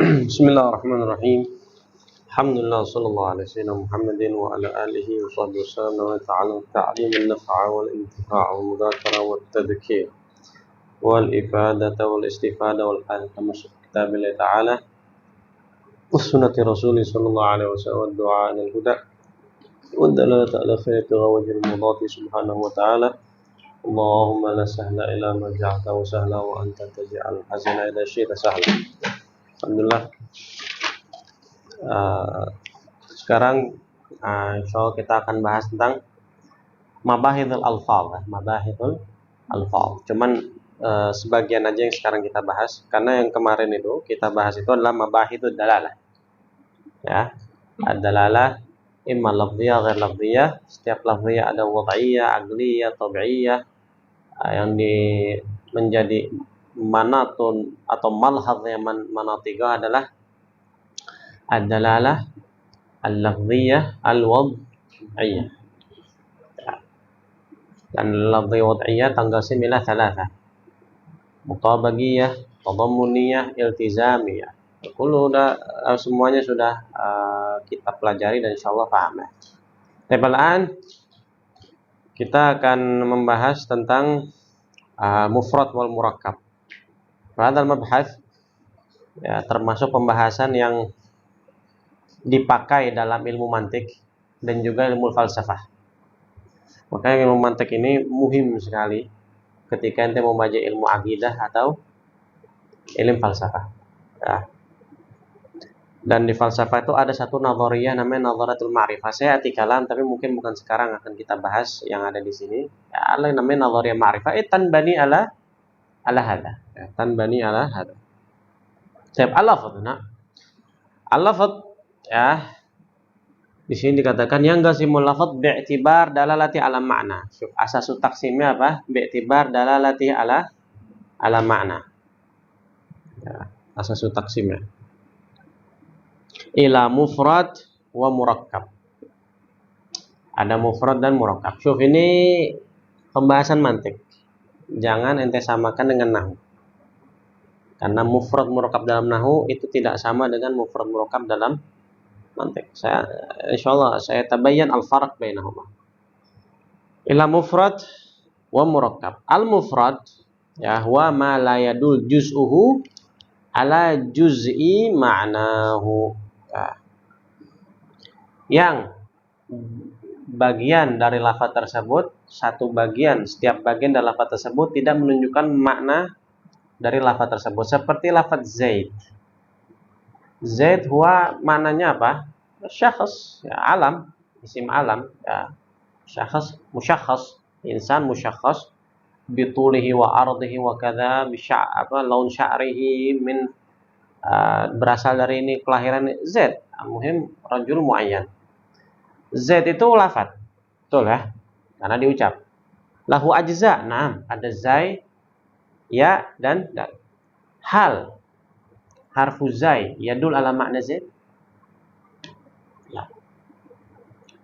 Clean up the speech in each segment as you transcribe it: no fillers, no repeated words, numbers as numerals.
Bismillahirrahmanirrahim. Alhamdulillah sallallahu alaihi wasallam Muhammadin wa ala alihi wa sahbihi wasallam wa ta'ala ta'lim an-naf'a wal intifa' wal mudhakara wat tadhkir wal ifadata wal istifada wal tamasuk kitabillah ta'ala wa sunnati rasulih sallallahu alaihi wasallam wa du'a lil huda wa dalalata ala khairati wa wajhil mudati subhanahu wa ta'ala. Allahumma la sahla illa ma ja'altahu sahla wa anta taj'al hazana idza syi'ta sahla. Alhamdulillah. Sekarang insya Allah kita akan bahas tentang mabahithul alfaz, mabahithul alfaz. Cuman sebagian aja yang sekarang kita bahas, karena yang kemarin itu kita bahas itu adalah mabahithud dalalah. Ya, ad-dalalah imma lafziyah, ghair lafziyah. Setiap lafziyah ada wad'iyah, aqliyah, tabi'iyah, yang menjadi manatun atau malhadz yang manatiqah adalah ad-dalalah al-lafziyah al-wad'iyah. Dan lafziyah wad'iyah tanqasim ila thalatha. Mutabaqiyah, tadammuniyah, iltizamiyah. Semuanya sudah kita pelajari dan insyaallah paham ya. Tebalan kita akan membahas tentang mufrad wal murakkab. Hadal mabhath ya, termasuk pembahasan yang dipakai dalam ilmu mantik dan juga ilmu falsafah. Makanya ilmu mantik ini muhim sekali ketika ente membaca ilmu akidah atau ilmu falsafah. Ya. Dan di falsafah itu ada satu nadhariyah namanya nadharatul ma'rifah. Saya kalam tapi mungkin bukan sekarang akan kita bahas yang ada di sini. Ya, ada namanya nadhariyah ma'rifah. Tanbani ala hada. Ya, tanbani ala hada. Setiap al-lafadz, al-lafadz ya, di sini dikatakan yang gasimul lafadz bi'tibar dalalati ala makna. Asasu taksimnya apa? Bi'tibar dalalati ala makna. Ya, asasu taksimnya. Ila mufrad wa murakkab. Ada mufrad dan murakkab. Syuf, ini pembahasan mantik. Jangan ente samakan dengan nahwu. Karena mufrad murakkab dalam nahwu itu tidak sama dengan mufrad murakkab dalam mantik. Insyaallah saya tabayyan al-farq bainahuma. Ila mufrad wa murakkab. Al-mufrad ya huwa ma la yadul juz'uhu ala juz'i ma'nahu. Ya. Yang bagian dari lafaz tersebut, setiap bagian dari lafaz tersebut tidak menunjukkan makna dari lafaz tersebut. Seperti lafaz Zaid. Zaid huwa maknanya apa? Syakhs, ya, alam, isim alam, ya. Syakhs, musyakhs, insan musyakhs bitulihi wa ardihi wa kadza bi laun sya'rihi min berasal dari ini kelahiran Z. Muhim rajul muayyan. Z itu lafaz. Betul ya? Karena diucap. Lahu ajza. Nah, ada zai, ya dan dal. Hal harfu zai yadul ala makna Z. Ya.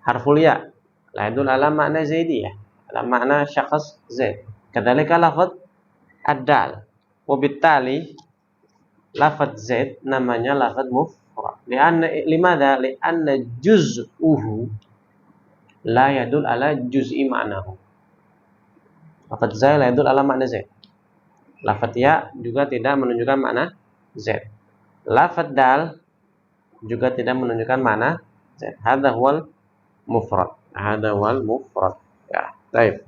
Harful ya la yadul ala makna zaidiyah, ala makna syakhs Z. Kadzalika lafaz ad-dal. Wabittali lafaz Z namanya lafaz mufrad. Limadha? Lianna juz'uhu la yadul ala juz'i ma'nahu. Lafaz Z la yadul ala makna Z. Lafaz ya juga tidak menunjukkan makna Z. Lafaz dal juga tidak menunjukkan makna Z. Hadza huwal mufrad. Hadza huwal mufrad. Ya, baik.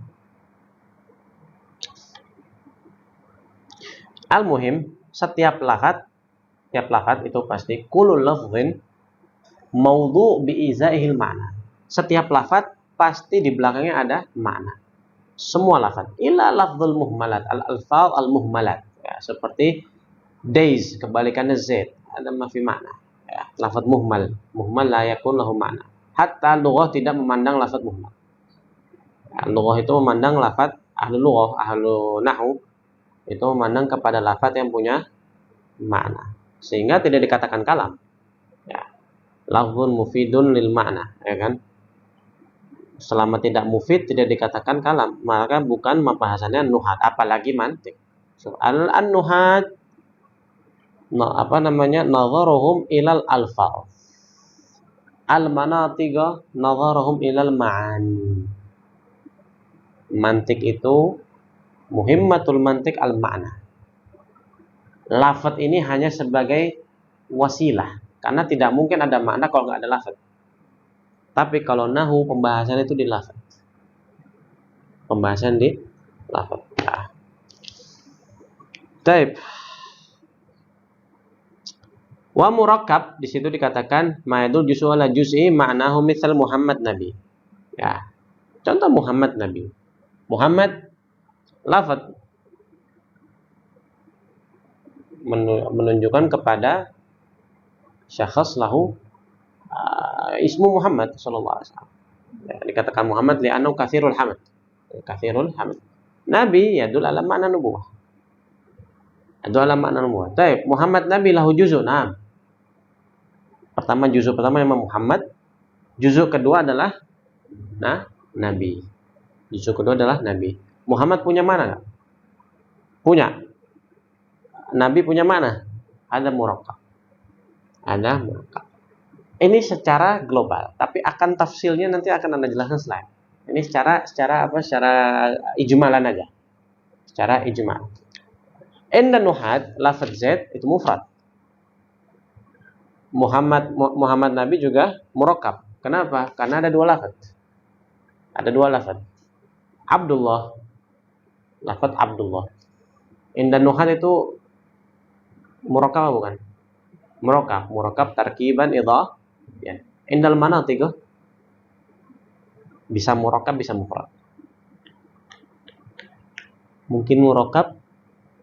Al-muhim, setiap lafaz itu pasti kullu lafzin maudhu' bi izaihil ma'na. Setiap lafaz pasti di belakangnya ada makna. Semua lafaz. Illa lafzul muhmalat, al-alfaz al-muhmalat. Ya, seperti days, kebalikannya Z, ada mafi makna. Ya, lafaz muhmal. Muhmal la yakun lahu makna. Hatta lughah tidak memandang lafaz muhmal. Ya, lughah itu memandang lafaz, ahlu lughah, ahlu nahwu itu memandang kepada lafaz yang punya makna, sehingga tidak dikatakan kalam. Ya. Lafzun mufidun lil makna, ya kan? Selama tidak mufid tidak dikatakan kalam, maka bukan pembahasannya nuhat, apalagi mantik. So, an-nuhat Nadharuhum ilal alfaz. Al-manatiqa nadharuhum ilal ma'ani. Mantik itu muhimmatul mantik al-ma'na. Lafaz ini hanya sebagai wasilah, karena tidak mungkin ada makna kalau nggak ada lafaz. Tapi kalau nahu, pembahasan itu di lafaz. Pembahasan di lafaz. Nah. Taib. Wa murakkab di situ dikatakan ma'idul juz'u ala juz'i ma'nahu mitsal Muhammad Nabi. Ya. Contoh Muhammad Nabi. Muhammad lafaz menunjukkan kepada syakhs lahu ismu Muhammad sallallahu alaihi wasallam. Ya, dikatakan Muhammad li'annahu katsirul hamd. Katsirul hamd. Nabi yadul ala makna nubuwah. Yadul ala makna nubuwah. Baik, Muhammad Nabi lahu juz'u. Nah. Juz'u pertama Imam Muhammad. Juz'u kedua adalah Nabi. Juz'u kedua adalah Nabi. Muhammad punya mana enggak? Punya. Nabi punya mana? Ada murakkab. Ada murakkab. Ini secara global, tapi akan tafsilnya nanti akan Anda jelaskan slide. Ini secara ijmalan aja. Secara ijmal. Inda nuhat lafaz zaid itu mufrad. Muhammad Nabi juga murakkab. Kenapa? Karena ada dua lafaz. Ada dua lafaz. Abdullah. Lafaz Abdullah. Inda nuhat itu murakkab bukan? Murakkab tarkiban idhah. Ya. Indal manatiq bisa murakkab bisa mufrad. Mungkin murakkab,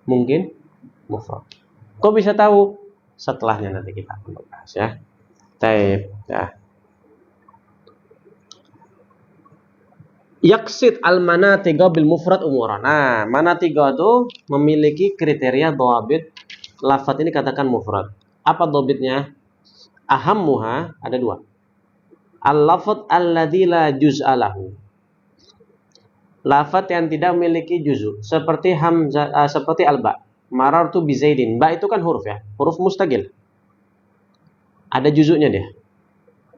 mungkin mufrad. Kok bisa tahu? Setelahnya nanti kita akan bahas ya. Taib. Ya. Yaqsid al-manatiqa bil mufrad umuran. Nah, manatiqa itu memiliki kriteria dhabit. Lafaz ini katakan mufrad. Apa dhabitnya? Ahammuha ada dua. Al-lafaz alladzi la juz'a lahu. Lafaz yang tidak memiliki juz'u, seperti hamzah, seperti al-ba. Marartu bi Zaidin. Ba itu kan huruf ya, huruf mustaqil. Ada juz'unya dia.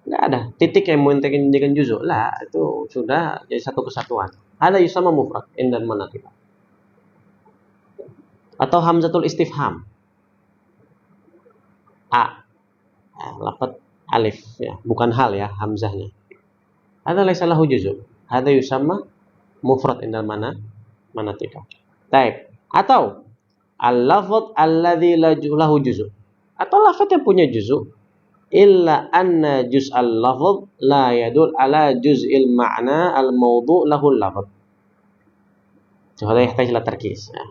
Enggak ada titik yang menjadikan juz'u. Lah, itu sudah jadi satu kesatuan. Ada yusamma mufrad indal manatiq. Atau hamzatul istifham. Lafaz alif ya, bukan hal ya hamzahnya. Ada laisa lahu juz'u. Ada yusamma mufrad indal manatiq. Baik. Atau al-lafz alladzi lahu juz'u. Atau lafaz yang punya juz'u illa anna juz'al lafz la yadul ala juz'il ma'na al-mawdu' lahu al-lafz. Soalnya yahtaj ila tarkis ya.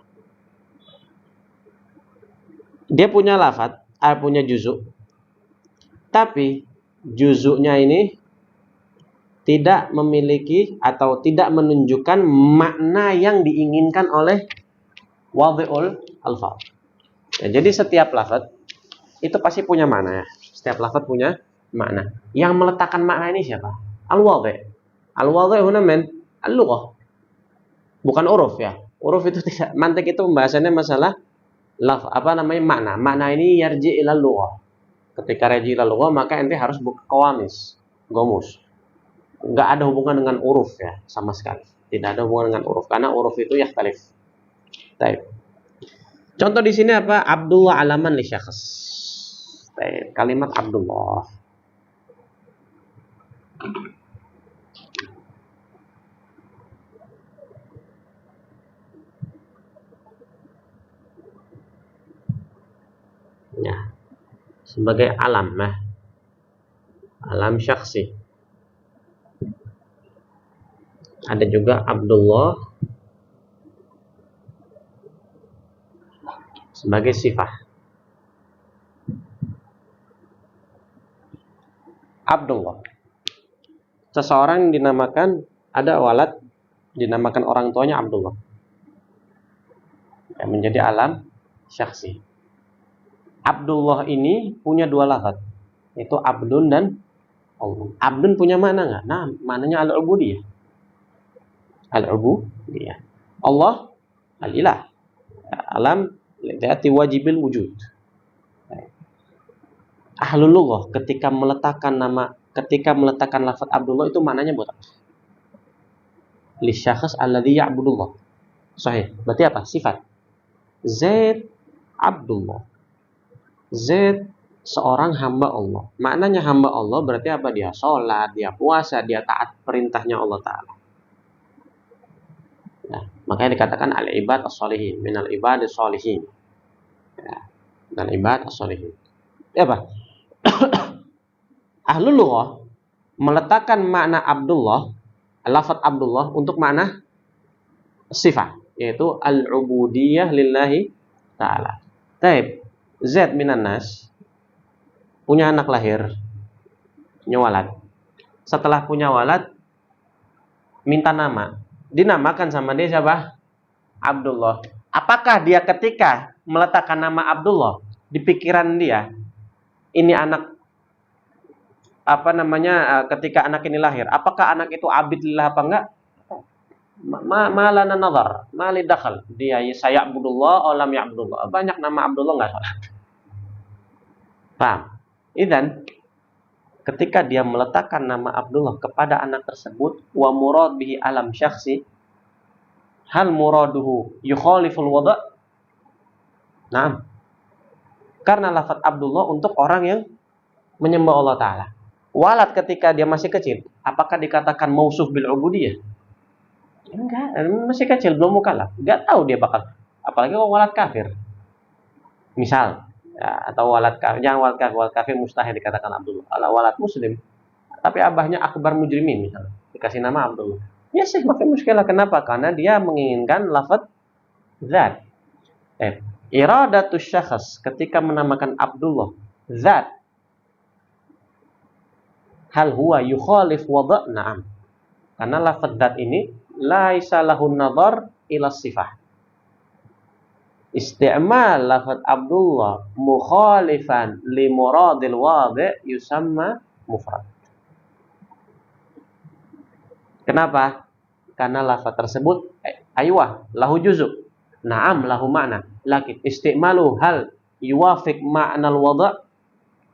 Dia punya lafaz, punya juz'u. Tapi juz'unya ini tidak memiliki atau tidak menunjukkan makna yang diinginkan oleh wadhi'ul alfaz. Ya, jadi setiap lafaz itu pasti punya makna ya. Setiap lafaz punya makna. Yang meletakkan makna ini siapa? Al-wadhi'. Al-wadhi' huna min al-lughah. Bukan uruf ya. Uruf itu tidak. Mantik itu pembahasannya masalah makna. Makna ini yarji ila lughah. Ketika yarji ila lughah maka ente harus buka qawamis, gomus. Enggak ada hubungan dengan uruf ya, sama sekali. Tidak ada hubungan dengan uruf karena uruf itu yakhtalif. Baik. Contoh di sini apa? Abdullah alaman li syakhs. Baik, kalimat Abdullah. Ya. Sebagai alam nah. Alam syakhsi. Ada juga Abdullah sebagai sifat. Abdullah. Seseorang yang dinamakan, ada walad dinamakan orang tuanya Abdullah. Yang menjadi alam syakhsi. Abdullah ini punya dua lafaz, yaitu abdun dan Allah. Abdun punya mana enggak? Nah, maknanya al-ubudiyah. Al-ubudiyah. Allah al-ilah. Alam liati wajibil wujud. Ahlul lughah ketika meletakkan lafaz Abdullah itu maknanya buat apa? Li syakhs alladzi ya'budullah. Sahih. Berarti apa? Sifat. Zaid Abdullah. Zaid seorang hamba Allah. Maknanya hamba Allah berarti apa? Dia sholat, dia puasa, dia taat perintahnya Allah Ta'ala. Nah, makanya dikatakan al-ibad as-solihin. Minal ibad as-solihin. Ya, dan ibad as-solihin. Ya apa? Ahlul lughah meletakkan makna Abdullah, lafaz Abdullah untuk makna sifat, yaitu al-ubudiyah lillahi ta'ala. Taib, Zaid minan nas punya anak lahir, punya walad. Setelah punya walad, minta nama. Dinamakan sama dia siapa? Abdullah. Apakah dia ketika meletakkan nama Abdullah di pikiran dia, ini anak ketika anak ini lahir, apakah anak itu abid lillah apa enggak? Malana nazar, mali dakhal. Dia saya Abdullah, olam ya Abdullah. Banyak nama Abdullah enggak salah. Paham? Idzan ketika dia meletakkan nama Abdullah kepada anak tersebut, wa murad bihi alam syakhsi, hal muraduhu yukhaliful wada'? Nah, karena lafaz Abdullah untuk orang yang menyembah Allah Ta'ala. Walad ketika dia masih kecil, apakah dikatakan mausuf bil ubudiyah? Enggak, masih kecil, belum mukallaf. Enggak tahu dia bakal. Apalagi kalau walad kafir. Misal, ya, atau walad kafir, jangan walad kafir mustahil dikatakan Abdullah. Kalau walad muslim, tapi abahnya akbar mujrimin misalnya, dikasih nama Abdullah. Ya sih, makin muskilah. Kenapa? Karena dia menginginkan lafaz zat. Iradatus syakhs ketika menamakan Abdullah zat, hal huwa yukhalif wada'? Na'am. Karena lafaz zat ini laisa lahun nadhar ila sifah. Isti'mal lafaz Abdullah mukhalifan li muradil wadi' yusamma mufrad. Kenapa? Karena lafaz tersebut lahu juzuk. Na'am lahu makna. Lakin isti'malu hal yuwafiq ma'nal wada'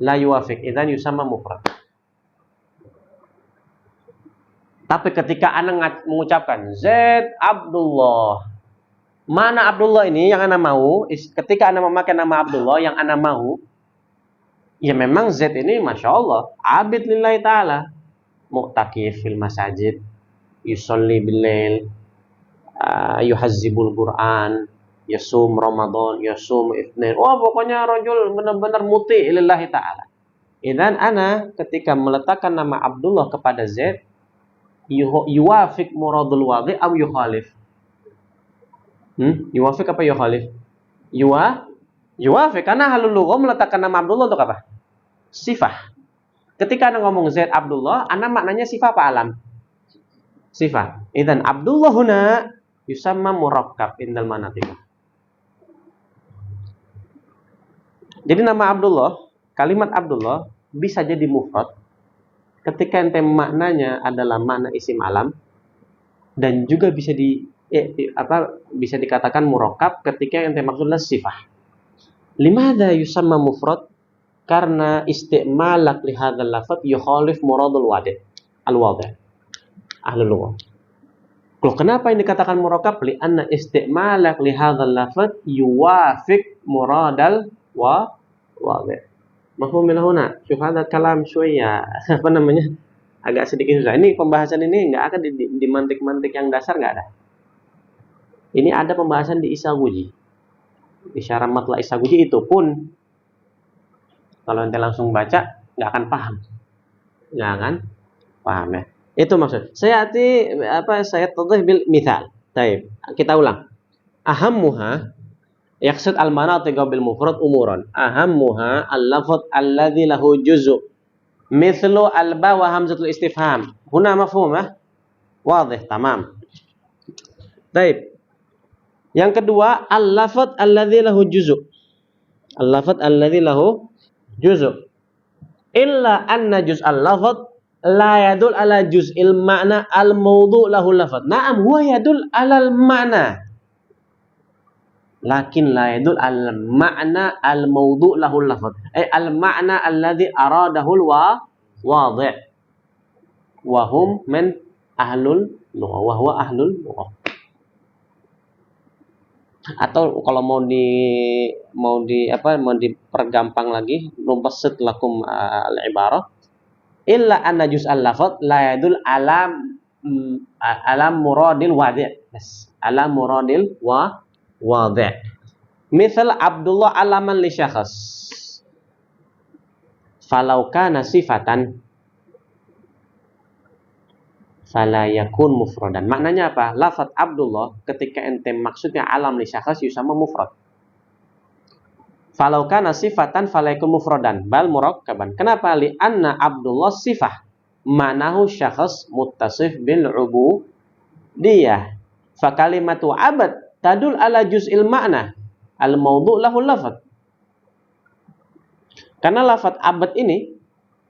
la yuwafiq. Idzan yusamma mufrad. Tapi ketika anak mengucapkan Zaid Abdullah, mana Abdullah ini yang anak mau? Ketika anak memakai nama Abdullah yang anak mau, ya memang Zaid ini masya Allah abid lillahi ta'ala, mu'takif fil masajid, yusolli bilail, yuhazzibul Quran, yasum Ramadan, yasum Itsnain. Oh pokoknya rajul benar-benar muti lillahi ta'ala. Idzan ana ketika meletakkan nama Abdullah kepada Zaid, yuwafiq muradul wadi' aw yukhalif? Yuwafiq apa yukhalif? Yuwafiq, karena halul lughah meletakkan nama Abdullah untuk apa? Sifah. Ketika anda ngomong Zaid Abdullah, anda maknanya sifah apa alam? Sifah. Idzan Abdullah huna yusamma murakkab indal manatik. Jadi nama Abdullah, kalimat Abdullah bisa jadi mufrad ketika ente maknanya adalah makna isim alam, dan juga bisa bisa dikatakan murakkab ketika ente maksudnya sifah. Limadha yusamma mufrad? Karena isti'malak li hadzal lafaz yukhalif muradul wadi' al-wadi'. Ahlul lughah. Kalau kenapa ini dikatakan murakkab? Li anna isti'malak li hadzal lafaz yuwafiq muradal wadi'. Mafhum min huna. Syuf hadzal kalam syuya. Apa namanya? Agak sedikit susah. Ini pembahasan ini enggak akan di mantik-mantik yang dasar, enggak ada. Ini ada pembahasan di Isaguji. Di syarah matla Isaguji itu pun kalau ente langsung baca enggak akan paham. Enggak akan paham ya. Itu maksud. Saya tadhih bil mithal. Baik, kita ulang. Ahammuha yaqsad al-manatiq bil mufrad umuran. Ahammuha al-lafz alladhi lahu juz'u mithlu al-ba wa hamzatul istifham. Huna mafhum ya? Wadih, tamam. Baik. Yang kedua, al-lafz alladhi lahu juz'u. Al-lafz alladhi lahu juz'u. Illa anna juz'al lafz la yadul ala juz'il ma'na al-mawdu' lahu lafz. Na'am, huwa yadul ala al-ma'na. lakin la yadul al ma'na al mawdu' lahul lafadz al ma'na alladhi aradahul wadhi' wa hum min ahlul lughah wa huwa ahlul lughah. Atau kalau mau dipergampang lagi, nubasit lakum al ibarah illa anna juz al lafadz la yadul alam muradil wadhi'. Alam muradil wadhi'. Misal Abdullah alaman li syakhs. Falau kana sifatan fala yakun mufradan. Maknanya apa? Lafaz Abdullah ketika ente maksudnya alam li syakhs yusama mufrad. Falau kana sifatan fala yakun mufradan bal murakkaban. Kenapa? Li anna Abdullah sifah. Manahu syakhs muttasif bil ubudiyah. Fa kalimatu abad tadul ala juz'il ma'na al mawdu' lahu lafaz. Karena lafaz abad ini,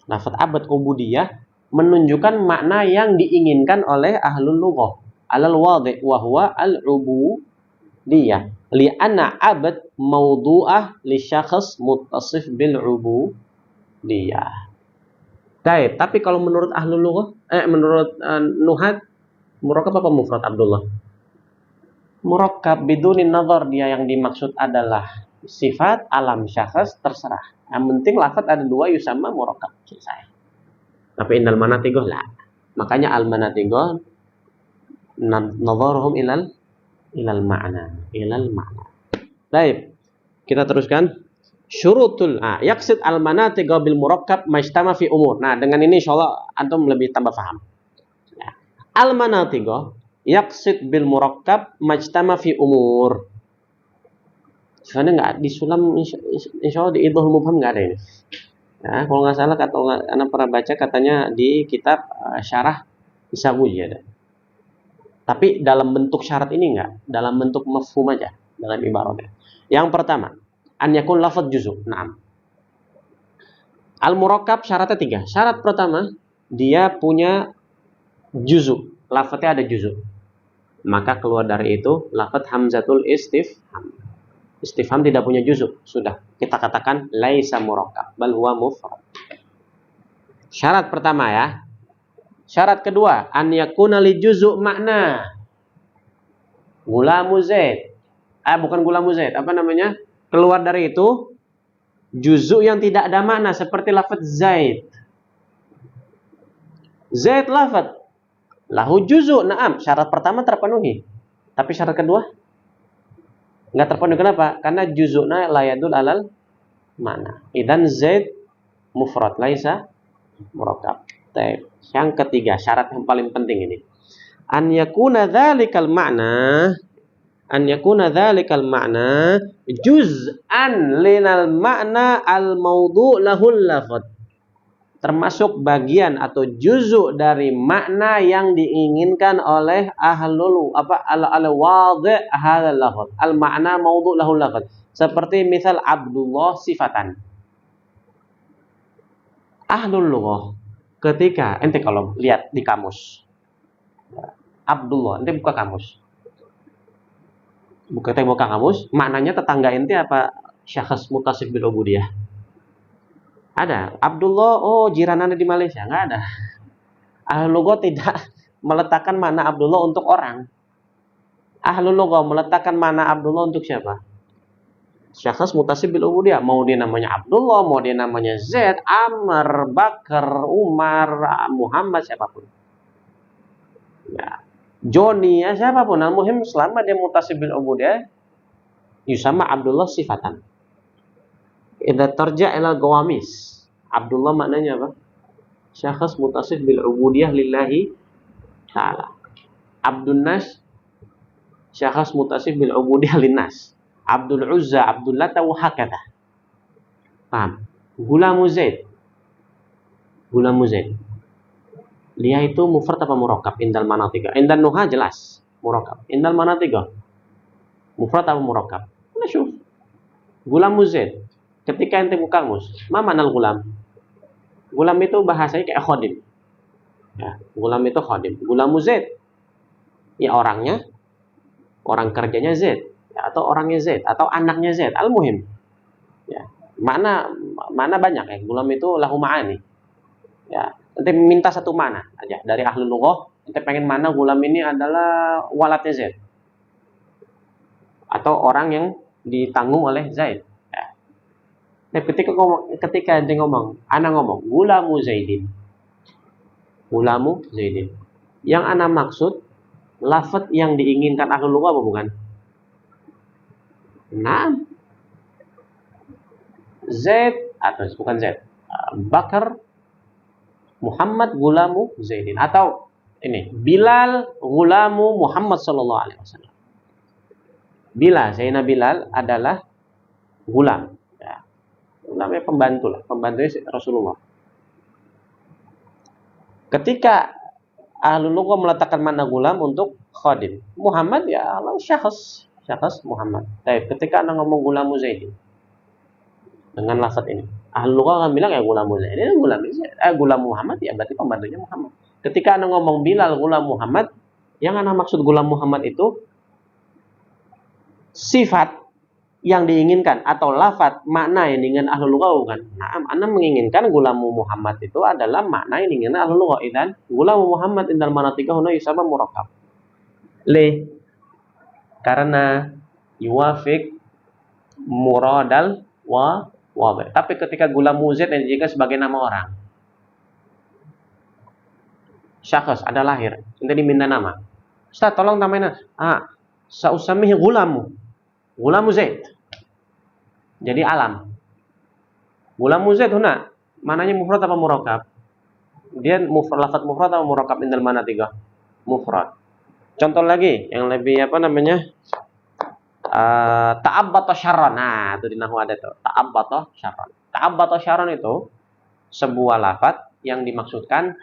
lafaz abad ubudiyah menunjukkan makna yang diinginkan oleh ahlul lughah. Alal wadhi' wa huwa al ubudiyah. Li anna abad mawdu'ah li syakhs muttasif bil ubudiyah. Baik, tapi kalau menurut ahlul lughah, menurut nuhat, murakkab apa mufrad Abdullah? Murakkab bidunin nazar, dia yang dimaksud adalah sifat alam syakhs terserah. Yang penting lafaz ada dua yusama murakkab, selesai. Tapi indal manatigoh lah. Makanya al manatigoh nadharuhum ilal ma'na. Baik, kita teruskan. Syurutul yaqsid al manatiga bil murakkab majtama fi umur. Nah, dengan ini insyaallah antum lebih tambah paham. Ya. Al manatiga yaqsid bil murakkab majtama fi umur. Soalnya enggak di sulam insyaallah di idhul mubham enggak ada ini. Nah, kalau nggak salah anak pernah baca katanya di kitab syarah Isabuji ada. Tapi dalam bentuk syarat ini enggak, dalam bentuk mafhum aja dalam ibaratnya. Yang pertama, an yakun lafadz juzu'. Naam. Al murakkab syaratnya 3. Syarat pertama, dia punya juzu'. Lafadznya ada juzu'. Maka keluar dari itu lafadz hamzatul istifham. Istifham tidak punya juzu'. Sudah kita katakan laisa murakkab, bal huwa mufrad. Syarat pertama ya. Syarat kedua, an yakuna li juzu' makna. Gulamu Zaid. Bukan gulamu Zaid, apa namanya? Keluar dari itu juzu yang tidak ada makna seperti lafaz Zaid. Zaid lafaz lahu juzu, naam, syarat pertama terpenuhi. Tapi syarat kedua enggak terpenuhi. Kenapa? Karena juzuna la yadul alal makna. Idzan Zaid mufrad laisa murakkab. Yang ketiga, syarat yang paling penting ini. An yakuna dzalikal ma'na juz'an linal ma'na al mawdu' lahul lafadz. Termasuk bagian atau juzu dari makna yang diinginkan oleh ahlul al wadhi' hadzal lafadz. Al ma'na mawdu' lahul lafadz. Seperti misal Abdullah sifatan. Ahlul lughah ketika ente kalau lihat di kamus Abdullah, ente buka kamus. Buka kamus, maknanya tetangga ente apa syakhs muttasif bil ubudiyah? Ada. Abdullah, oh jiranannya di Malaysia, enggak ada. Ahlul lughah tidak meletakkan makna Abdullah untuk orang. Ahlul lughah meletakkan makna Abdullah untuk siapa? Syakhs muttasif bil ubudiyah. Mau dia namanya Abdullah, mau dia namanya Zaid, Amr, Bakar, Umar, Muhammad, siapapun. Ya. Joni ya siapapun, al-muhim selama dia muttasif bil ubudiyah yusama Abdullah sifatan. Idza tarja' ila gawamis. Abdullah maknanya apa? Syakhs muttasif bil ubudiyah lillahi ta'ala. Abdun Nas syakhs muttasif bil ubudiyah linnas. Abdul Uzza, Abdul Lata wa hakadha. Paham? Gulamu Zaid. Dia itu mufrad apa murakkab? Indal manatiga. Indal nuha jelas murakkab. Indal manatiga mufrad apa murakkab? Nah, syuf. Gulam Zaid. Ketika ente buka kamus, ma manal gulam? Gulam itu bahasanya kayak khodim. Ya, gulam itu khodim. Gulam Zaid. Ya orangnya, orang kerjanya Zaid. Ya, atau atau orangnya Zaid atau anaknya Zaid, al-muhim. Ya, mana banyak ya. Gulam itu lahu ma'ani. Ya, nanti minta satu mana aja dari ahli lughah, nanti pengen mana gulam ini adalah walatnya Zaid atau orang yang ditanggung oleh Zaid. Ya. Nah, ketika dia ngomong, ana ngomong gulamu Zaidin. Gulamu Zaidin. Yang ana maksud lafaz yang diinginkan ahli lughah apa bukan? Nah, Zaid atau bukan Zaid, Bakar Muhammad gulamu Zaidin, atau ini Bilal gulamu Muhammad sallallahu alaihi wasallam. Bilal, Zainab Bilal adalah gulam. Ya. Gulamnya pembantu lah, pembantunya Rasulullah. Ketika ahlul lughah meletakkan makna gulam untuk khadim, Muhammad ya Allah syakhs Muhammad. Baik, ketika anda ngomong gulamu Zaidin dengan lafaz ini, ahlul lughah akan bilang ya gulamu Zaidin, gulam Muhammad ya berarti pembantunya Muhammad. Ketika anda ngomong Bilal gulam Muhammad, yang anda maksud gulam Muhammad itu sifat yang diinginkan atau lafaz makna yang diinginkan ahlul lughah bukan? Nah, anda menginginkan gulamu Muhammad itu adalah makna yang diinginkan ahlul lughah. Idzan gulamu Muhammad indal manatika huna yusaba murakkab. Karena yuwafiq muradal wa. Tapi ketika gulamu Zaid yang dijadikan sebagai nama orang, syakhs ada lahir, nanti diminta nama. Ustaz tolong namain. Sausamihi gulamu Zaid. Jadi alam. Gulamu Zaid huna mananya mufrad apa murakkab? Dia lafaz mufrad atau murakkab indal manatika? Mufrad. Contoh lagi yang lebih ta'abbata syarran. Nah, itu di nahwu ada tuh. Ta'abbata syarran. Ta'abbata syarran itu sebuah lafaz yang dimaksudkan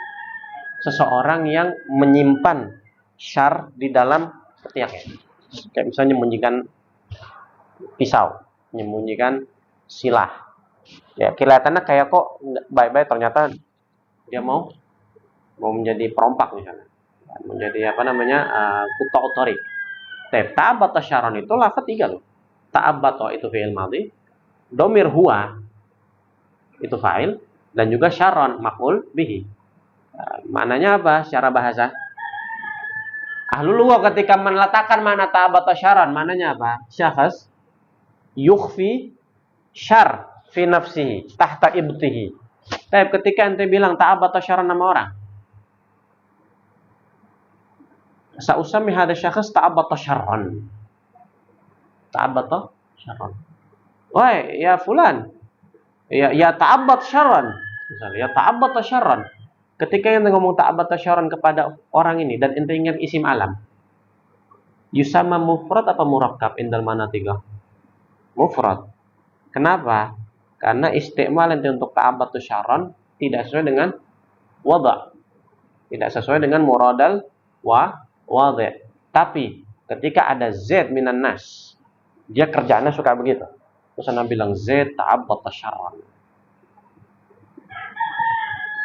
seseorang yang menyimpan syar di dalam ketiaknya. Kayak misalnya menyembunyikan pisau, menyembunyikan silah. Ya, kelihatannya kayak kok baik-baik, ternyata dia mau menjadi perompak misalnya. Menjadi quta'ut thariq. Ta'abbata syarran itu lafaz 3 loh. Ta'abbata itu fi'il madhi, dhamir huwa itu fa'il, dan juga syarran maf'ul bihi. Maknanya apa secara bahasa? Ahlul lughah ketika meletakkan makna ta'abbata syarran, maknanya apa? Syakhs yukhfi syar fi nafsihi tahta ibtihi. Tapi ketika ente bilang ta'abbata syarran nama orang, sa'usami hadha syakhs ta'abbata syarran. Ta'abbata syarran. Woi, ya fulan. Ya ta'abbat syarran. Misalnya, ya ta'abbata syarran. Ketika ente ngomong ta'abbata syarran kepada orang ini dan ente ingat isim alam, yusama mufrad apa murakkab indal manatika? Mufrad. Kenapa? Karena istimal ente untuk ta'abbata syarran tidak sesuai dengan wada'. Tidak sesuai dengan muradal wadhi'. Tapi ketika ada Z minan nas, dia kerjaannya suka begitu. Terus Anda bilang Z ta'abbata syarran.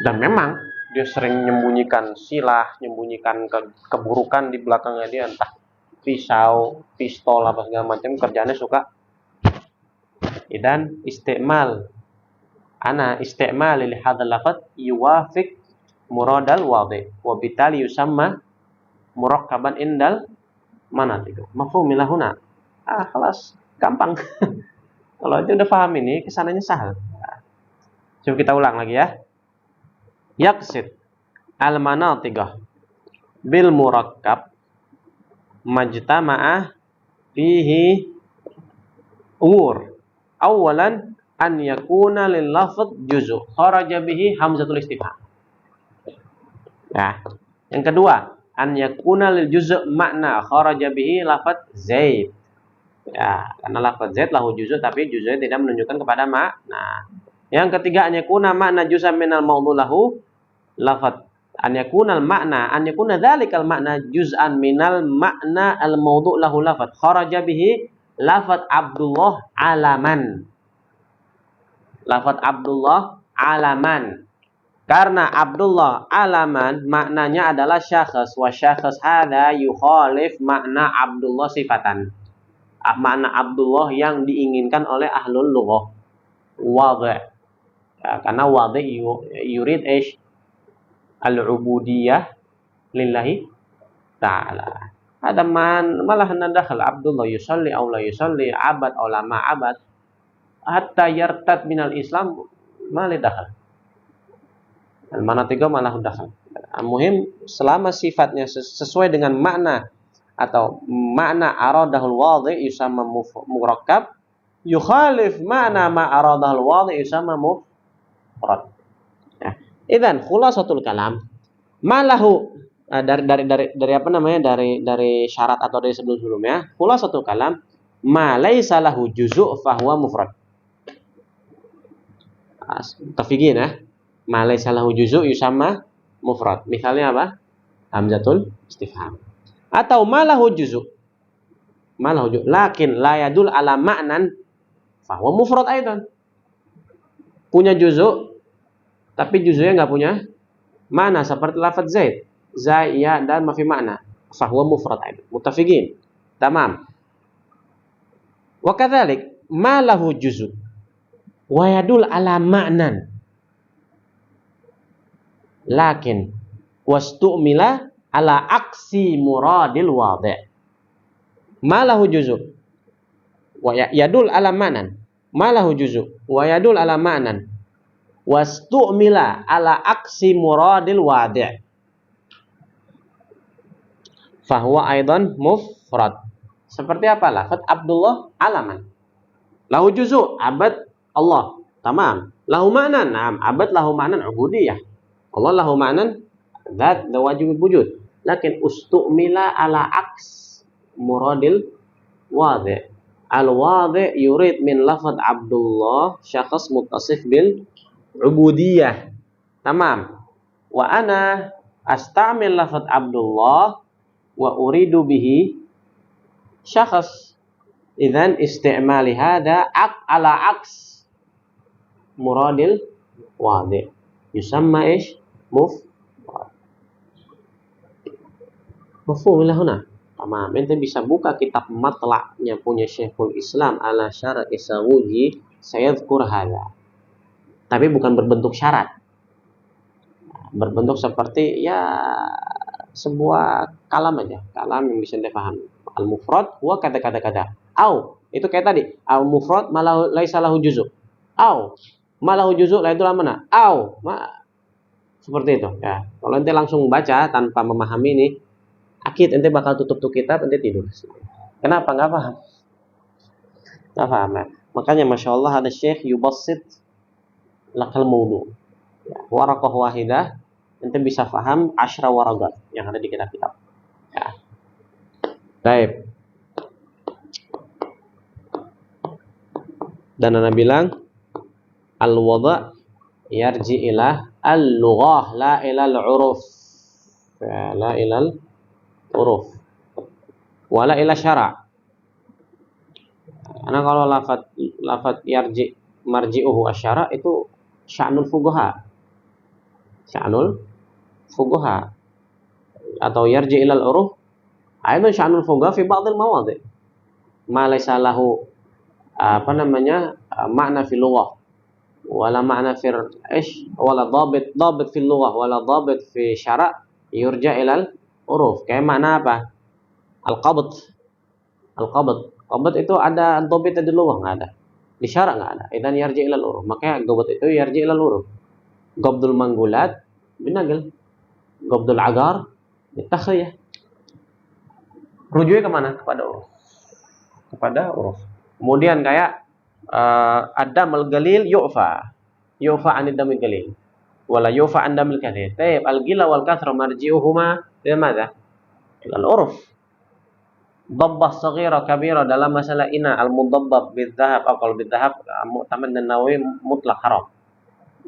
Dan memang dia sering menyembunyikan silah, menyembunyikan keburukan di belakangnya dia, entah pisau, pistol apa segala macam, kerjaannya suka. Dan istimal li hadzal lafaz yuwafiq muradal wadhi' wa bitali yusamma murakkaban indal manatik. Mafhumil huna. Kelas gampang. Kalau itu udah paham ini, kesananya sahal. Coba kita ulang lagi ya. Yaqsid al-manatigah bil murakkab majtama'ah fihi umur. Awalan an yakuna lil lafz juz'u kharaja bihi hamzatul istifham. Ya. Yang kedua, an yakuna lil juz' makna kharaja bihi lafaz Zaid. Ya, karena lafaz Zaid lahu juz' tapi juz'nya tidak menunjukkan kepada makna. Yang ketiga, an yakuna makna juz'an minal mawdu' lahu lafaz an yakuna dzalikal makna juz'an minal makna al mawdu' lahu lafaz kharaja bihi lafaz Abdullah alaman. Lafaz Abdullah alaman. Karena Abdullah alaman maknanya adalah syakhs, wa syakhs hadza yukhalif makna Abdullah sifatan. makna Abdullah yang diinginkan oleh ahlul lughah. Wadhi'. Ya, karena wadhi' yurid al-ubudiyah lillahi ta'ala. Ada malah nadakhal Abdullah yusalli aw la yusalli, abad aw la ma'abad, hatta yartad minal Islam malah dakhal. Dan mana tiga malah dakhal. Muhim selama sifatnya sesuai dengan makna atau makna aradahul wadhi yusamma murakkab, yukhalif makna ma aradahul wadhi yusamma mufrad. Ya. Idzan khulasatul kalam malahu dari apa namanya, dari syarat atau dari sebelum-sebelumnya, khulasatul kalam ma laisa lahu juzu' fa huwa mufrad. Tafiqin ya. Ma laisa lahu juzu' yusamma mufrad. Misalnya apa? Hamzatul istifham. Atau malahu juzu'. Malahu juzu'. Lakin la yadul ala ma'nan fa huwa mufrad aidan. Punya juzu', tapi juzu'nya enggak punya makna seperti lafaz Zaid. Ya dan ma fi makna. Fa huwa mufrad aidan. Muttafiqin. Tamam. Wa kadzalik malahu juzu' wa yadul ala ma'nan. Lakin wastu'mila ala aksi muradil wadhi'. Malahu juzu' wa yadul ala ma'nan. Malahu juzu' wa yadul ala ma'nan. Wastu'mila ala aksi muradil wadhi'. Fahuwa aidan mufrad. Seperti apa lafaz Abdullah alaman. Lahu juzu' abad Allah. Tamam. Lahu ma'nan. Naam. Abad lahu ma'nan ubudiyah. Allah lahu ma'nan dzat wajib wujud. Lakin ustu'mila ala aks muradil wadhi'. Al-wadhi' yurid min lafaz Abdullah syakhs muttasif bil ubudiyah. Tamam. Wa ana astamil lafaz Abdullah wa uridu bihi syakhs. Idzan istimali hada ala aks muradil wadhi'. Yusamma mufrad. Mafhum ila huna? Tamam. Ente bisa buka kitab matla'nya punya Syekhul Islam ala syara'i Sawuji, sayadhkur hada. Tapi bukan berbentuk syarat. Berbentuk seperti ya sebuah kalam aja, kalam yang bisa ente pahami. Al-mufrad huwa kata-kata. Au, itu kayak tadi. Al-mufrad malahu laisa lahu juzu'. Au malahu juzu' la itu mana? Au, seperti itu ya. Kalau ente langsung baca tanpa memahami ini, akid ente bakal tutup tuh kitab, ente tidur. Kenapa? Enggak paham. Enggak paham ya. Makanya Masya Allah ada syekh yubassit lakal mawdu. Ya, waraqah wahidah ente bisa paham 10 waragat yang ada di kitab-kitab. Ya. Baik. Dan Anda bilang al-wada' yarji ila al-lughah la ila al-uruf. Ya, la ila al-uruf. Wala ila syara'. Karena kalau lafaz yarji marji'uhu asyara' itu sya'nul fuqaha. Sya'nul fuqaha. Atau yarji ila al-uruf aidan sya'nul fuqaha fi ba'd al-mawadhi'. Ma laysa lahu makna fil lughah wala makna fil wala dhabit fil lughah wala dhabit fi syara' yurja ilal uruf. Kayak makna apa? Al-qabd itu ada dhabit di lughah, enggak ada. Di syara' enggak ada. Idan yarji ilal uruf. Makanya qabd itu yarji ilal uruf. Qabdul manggulat binagil. Qabdul agar bitakhriyah. Rujuknya kemana? Kepada uruf. Kemudian kayak ad-damul galil yu'fa anid damil galil wala yu'fa an damil kathir. Tayyib al-gila wal kathra marji'uhuma ila madza? Ila al-urf. Dabbah saghira kabira dalam masalah ina al-mudabbab bidzahab atau kalau bidzahab mu'tamad dan Nawawi mutlaq haram.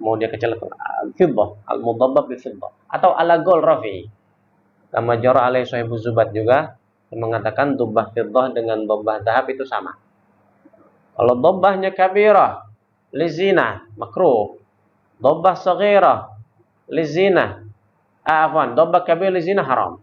Mau dia kecil fiddah, al-mudabbab bi fiddah atau ala gol rafi. Kama jara alai sahibu zubat juga mengatakan dubbah fiddah dengan dubbah dhahab itu sama. Kalau dobbahnya kabirah lizina makruh, dobbah saghirah lizina dobbah kabirah lizina haram,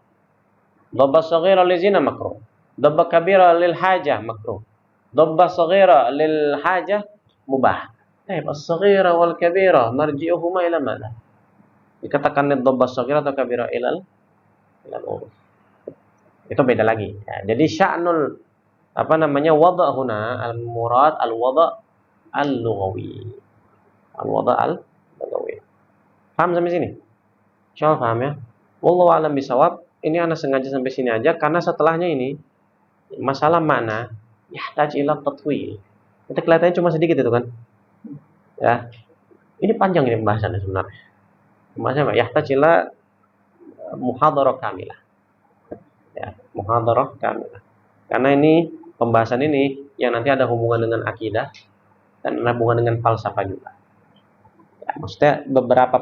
dobbah saghirah lizina makruh. Dhabba kabira lil hajah makruh. Dhabba saghira lil hajah mubah. As-saghira wal kabira marji'uhuma ila mana? Dikatakan dhabba saghira atau kabira ilal uruf. Itu beda lagi. Ya, jadi sya'nul wada' huna al-murad al-wada' al-lughawi. Al-wada' al-lughawi. Paham sampai sini? Insyaallah paham ya. Wallahu a'lam bishawab. Ini ana sengaja sampai sini aja karena setelahnya ini masalah makna yahtaj ila tatwil. Itu kelihatannya cuma sedikit itu kan? Ya. Ini panjang ini pembahasannya sebenarnya. Pembahasannya yahtaj ila muhadharah kamilah. Ya, muhadharah kamilah. Karena ini pembahasan ini yang nanti ada hubungan dengan akidah dan ada hubungan dengan falsafah juga. Ya, maksudnya beberapa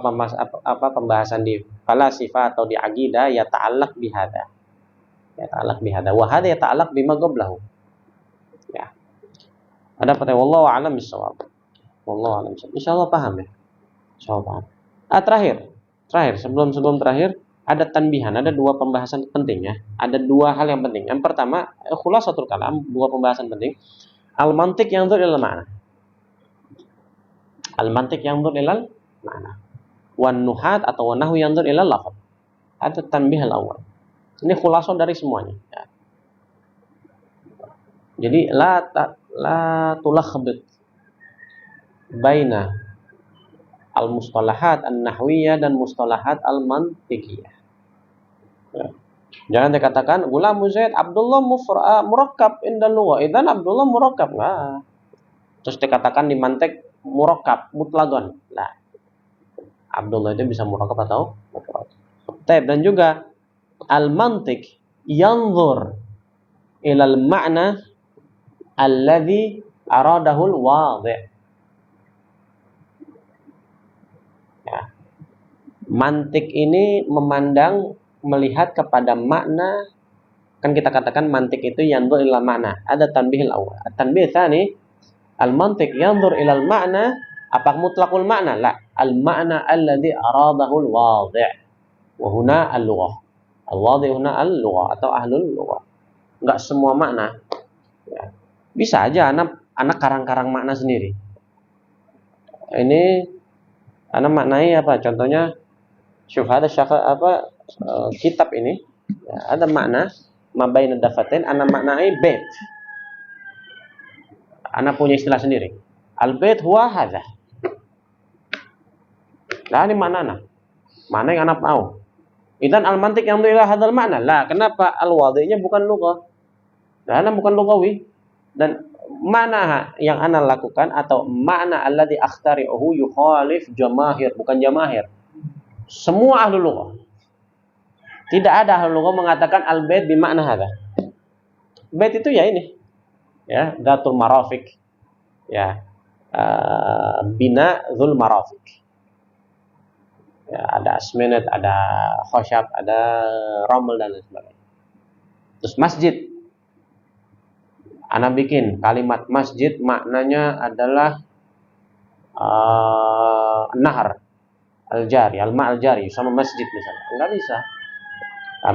pembahasan di falasifah atau di akidah ya ta'allaq bihada. Ya ta'allaq bihada. Wa hadha ya ta'allaq bima qablahu. Ya. Ada pada wallahu a'lam bishawab. Wallahu a'lam bishawab. Insyaallah paham ya. Insyaallah paham. Terakhir sebelum terakhir ada tanbihan, ada dua pembahasan penting ya. Ada dua hal yang penting. Yang pertama, khulasatul kalam, dua pembahasan penting. Al-mantiq yanzur ilal ma'na. Al-mantiq yanzur ilal ma'na. Wan nuhat atau wan nahwu yanzur ilal lafaz. Ada tanbih al-awwal. Ini khulasah dari semuanya ya. Jadi la tulakhbit baina al-mustalahat an-nahwiyah dan mustalahat al-mantiqiyah. Ya. Jangan dikatakan gulamu Zaid Abdullah murakkab indal lugha. Idzan Abdullah murakkab. Nah. Terus dikatakan di mantik murakkab mutlagon. Nah. Abdullah itu bisa murakkab atau mufrad. Dan juga al-mantiq yanzur ila al-ma'na alladhi aradahu al-wadhi'. Ya. Mantik ini melihat kepada makna, kan kita katakan mantik itu yanzur ila makna. Ada tanbihil awal. Tanbih tsani al-mantik yanzur ila al-ma'na apa mutlaqul makna? La, al-ma'na alladhi aradahu al-wadhi'. Wa huna al-lughah. Al-wadhi' huna al-lughah atau ahlul lughah. Enggak semua makna. Ya. Bisa aja anak karang-karang makna sendiri. Ini anak maknai apa? Contohnya syuf ada kitab ini ya, ada makna mabain dafatain anak maknai bait. Anak punya istilah sendiri. Al bait huwa hadza. Lah ini mana yang anak tahu. Idan al mantiq yang ila hadzal makna. Lah kenapa al wadhi'nya bukan lughah? Karena bukan lughawi. Dan mana yang ana lakukan atau makna alladzi akhtari'uhu yukhalif jamaahir, bukan jamaahir. Semua ahli lughah. Tidak ada ahli lughah mengatakan al-bait bimakna hadza. Bait itu ya ini. Ya, dzatul marafiq. Ya. Bina dzul marafiq. Ya, ada asminat, ada khosyab, ada raml dan lain sebagainya. Terus masjid. Ana bikin kalimat masjid maknanya adalah nahar al-jari, al-ma' al-jari sama masjid misalnya. Enggak bisa.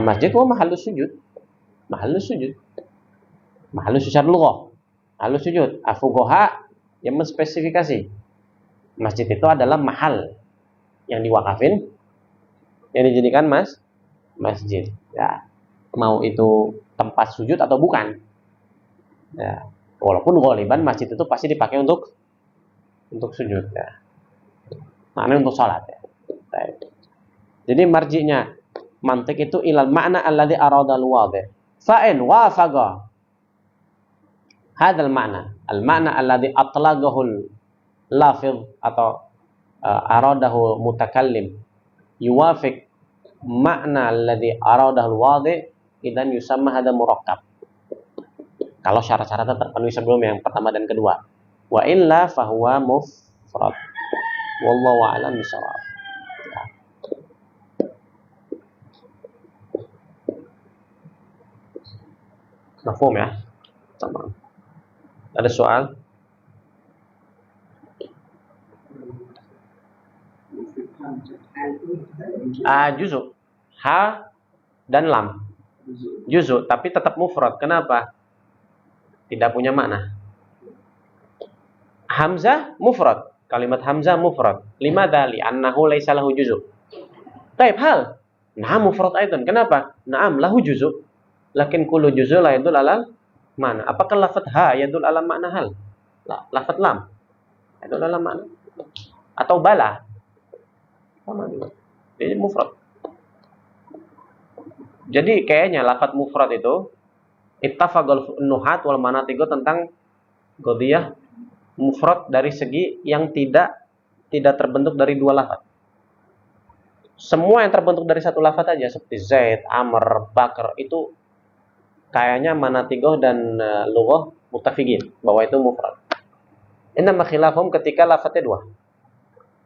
Masjid wa mahallus sujud. Mahallus sujud. Mahallus sujud lughah. Mahallus sujud. Fuqaha yang menspesifikasi masjid itu adalah mahal yang diwakafin, yang dijadikan masjid. Ya. Mau itu tempat sujud atau bukan. Ya. Walaupun ghaliban masjid itu pasti dipakai untuk sujud ya. Maknanya untuk sholat ya. Jadi marji'nya mantik itu ilal makna alladhi arada al-wadhi'. Fa'in wafaqa hadzal makna, al-makna alladhi atlaqahu al-lafidh atau aradahu mutakallim yuwafiq makna alladhi aradahu al-wadhi' idan yusamma hadza murakkab. Kalau syarat-syaratnya terpenuhi sebelum yang pertama dan kedua. Wa illa fahuwa mufrad. Wallahu a'lam bishawab. Mafhum ya? Tamam. Ada soal? Juzuk ha dan lam. Juz'u, tapi tetap mufrad. Kenapa? Tidak punya makna. Hamzah mufrad. Kalimat hamzah mufrad. Limadha? Li'annahu laisa lahu juz'u. Taib hal. Nah, mufrad aidan. Kenapa? Naam lahu juz'u. Lakin kullu juz'u la yadul ala mana? Apakah lafaz ha yadul ala makna hal? Lafaz lam yadul ala makna. Atau bala. Sama juga. Jadi mufrad. Jadi kayaknya lafaz mufrad itu ittafaqal nuhat wal manatiqo tentang qadhiyah mufrad dari segi yang tidak terbentuk dari dua lafaz. Semua yang terbentuk dari satu lafaz aja seperti Zaid, Amr, Bakar itu kayaknya manatiqo dan lughah muttafiqin bahwa itu mufrad. Innama khilafhum ketika lafaznya dua.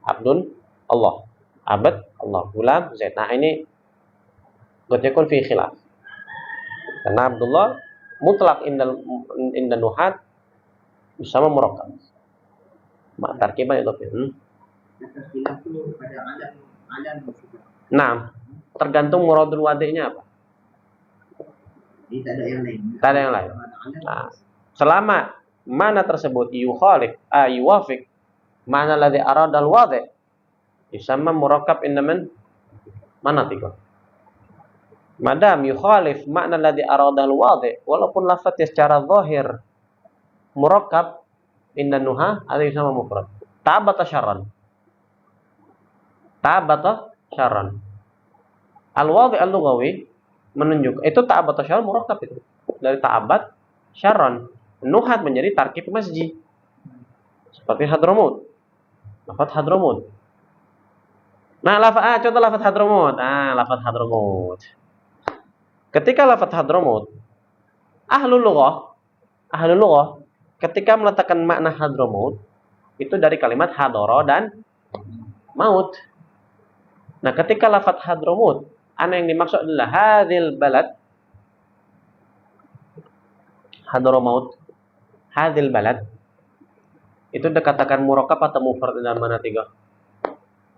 Abdun Allah, abad Allah, gulam Zaid. Nah, ini qad yakun fi khilaf. Karena Abdullah mutlak inda nuhat bersama murakkab. Mak tarkiban itu. Nah, tergantung muradul wadi'nya apa. Tidak ada yang lain. Tak ada yang lain. Nah, selama mana tersebut yuwafiq mana ladzi arada al-wadi' yusamma murakkab indaman manatiq. Madam yukhalif makna ladzi arada al-wadi' walaupun lafaznya secara zahir murakkab inda nuha ada yusamma mufrad. Tabata syarran. Tabata syarran. Al-wadi' al-lughawi menunjuk itu ta'abat syarran murakkab itu. Dari ta'abat syarran. Nuhat menjadi tarkib masjid. Seperti Hadramut. Lafaz Hadramut. Nah, contoh lafaz Hadramut. Lafaz Hadramut. Ketika lafaz Hadramut, ahlul lughah ketika meletakkan makna Hadramut itu dari kalimat hadara dan maut. Nah, ketika lafaz Hadramut yang dimaksud adalah hadil balad Hadramaut, hadil balad itu dikatakan murakkab atau mufrad dalam mana tiga?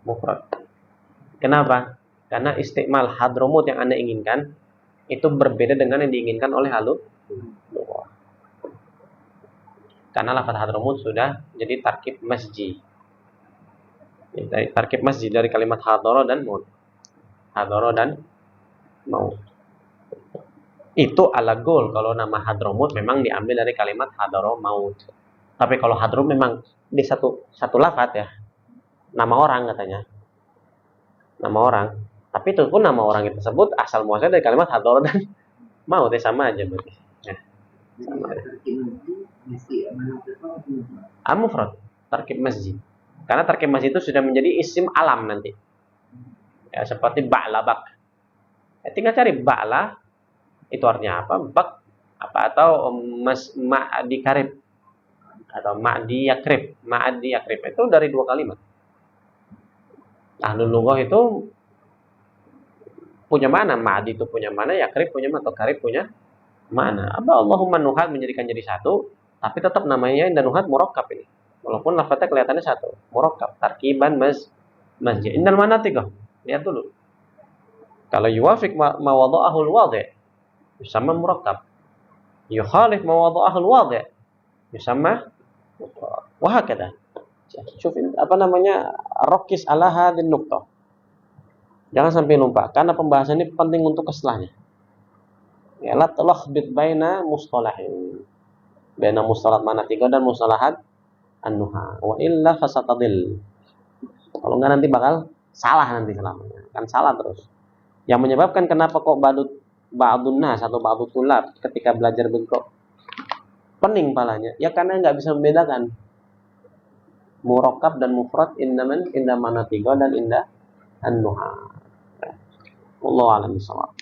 Mufrad. Kenapa? Karena istimal Hadramut yang Anda inginkan itu berbeda dengan yang diinginkan oleh halul. Karena lafaz Hadramut sudah jadi tarkib masjid. Tarkib masjid dari kalimat hadara dan maut. Hadara dan maut. Itu ala gol kalau nama Hadramut memang diambil dari kalimat hadara maut. Tapi kalau Hadramut memang di satu lafaz ya. Nama orang katanya. Nama orang. Tapi itu pun nama orang itu tersebut asal muasal dari kalimat hadara dan maut ya sama aja berarti. Ya. Sama aja. Al-mufrad, tarkib masjid. Karena tarkib masjid itu sudah menjadi isim alam nanti. Ya, seperti ba'la bak. Ya, tinggal cari ba'la itu artinya apa? Bak apa atau ma'di karib atau ma'di yakrib. Ma'di yakrib itu dari dua kalimat. Ahlul lughah itu punya mana? Ma'di itu punya mana? Yakrib punya mana? Atau karib punya mana? Apa Allahumma nuhat menjadikan jadi satu, tapi tetap namanya inda nuhat murakkab ini. Walaupun lafadznya kelihatannya satu, murakkab, tarkiban masjid. Indal manatiq. Lihat dulu. Kalau yuwafiq ma wada'ahul wadi' yusamma murakkab. Yukhalif ma wada'ahul wadi' yusamma wa hakadha. Syufin apa namanya? Rokis ala hadin nuqtah. Jangan sampai lupa karena pembahasan ini penting untuk keselahnya. Ya la talakhdit baina mustalahin. Baina mustalah manatiq dan mustalahat an-nuha. Wa illa fasatadil. Kalau enggak nanti bakal salah nanti selamanya. Kan salah terus. Yang menyebabkan kenapa kok ba'dun nas atau ba'dut tulab ketika belajar bentuk pening palanya, ya karena nggak bisa membedakan murakkab dan mufrad inda manatiqa dan inda an-nuha. Wallahu a'lam bishawab.